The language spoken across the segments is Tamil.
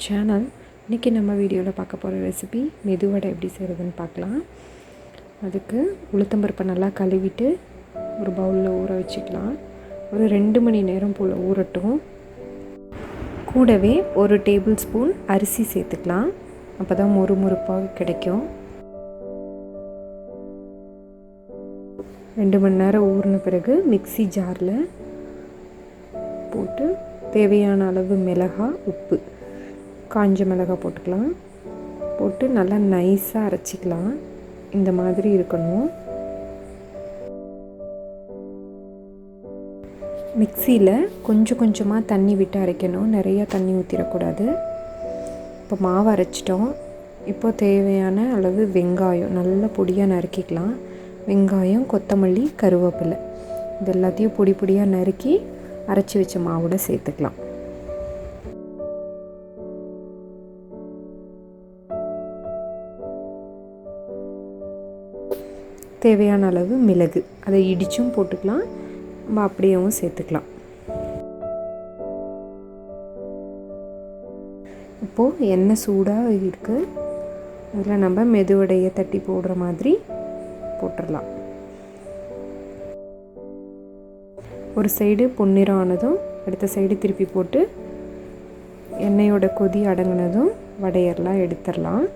சேனல். இன்றைக்கி நம்ம வீடியோவில் பார்க்க போகிற ரெசிபி மெது வடை எப்படி செய்கிறதுன்னு பார்க்கலாம். அதுக்கு உளுத்தம்பருப்பை நல்லா கழுவிட்டு ஒரு பவுலில் ஊற வச்சுக்கலாம். ஒரு 2 மணி நேரம் போல் ஊறட்டும். கூடவே 1 டேபிள் ஸ்பூன் அரிசி சேர்த்துக்கலாம். அப்போ தான் மொறுமொறுப்பாக கிடைக்கும். 2 மணி நேரம் ஊறின பிறகு மிக்ஸி ஜாரில் போட்டு தேவையான அளவு மிளகாய், உப்பு, காஞ்ச மிளகாய் போட்டுக்கலாம். போட்டு நல்லா நைஸாக அரைச்சிக்கலாம். இந்த மாதிரி இருக்கணும். மிக்சியில் கொஞ்சம் கொஞ்சமாக தண்ணி விட்டு அரைக்கணும். நிறையா தண்ணி ஊற்றிடக்கூடாது. இப்போ மாவு அரைச்சிட்டோம். இப்போ தேவையான அளவு வெங்காயம் நல்லா பொடியாக நறுக்கிக்கலாம். வெங்காயம், கொத்தமல்லி, கருவேப்பிலை இது எல்லாத்தையும் பொடி பொடியாக நறுக்கி அரைச்சி வச்ச மாவோட சேர்த்துக்கலாம். தேவையான அளவு மிளகு, அதை இடிச்சும் போட்டுக்கலாம், நம்ம அப்படியேவும் சேர்த்துக்கலாம். இப்போது எண்ணெய் சூடாக இருக்குது. அதில் நம்ம மெதுவடையை தட்டி போடுற மாதிரி போட்டுடலாம். ஒரு சைடு பொன்னிறம் ஆனதும் அடுத்த சைடு திருப்பி போட்டு எண்ணெயோட கொதி அடங்கினதும் வடையெல்லாம் எடுத்துடலாம்.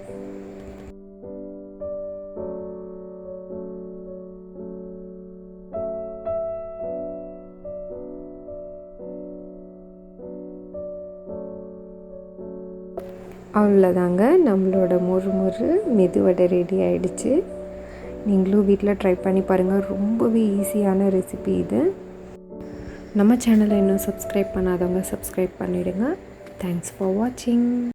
அவ்வளோதாங்க, நம்மளோட மொறு மெதுவடை ரெடி ஆகிடுச்சு. நீங்களும் வீட்டில் ட்ரை பண்ணி பாருங்கள். ரொம்பவே ஈஸியான ரெசிபி இது. நம்ம சேனலை இன்னும் சப்ஸ்கிரைப் பண்ணாதவங்க சப்ஸ்கிரைப் பண்ணிவிடுங்க. தேங்க்ஸ் ஃபார் வாட்சிங்.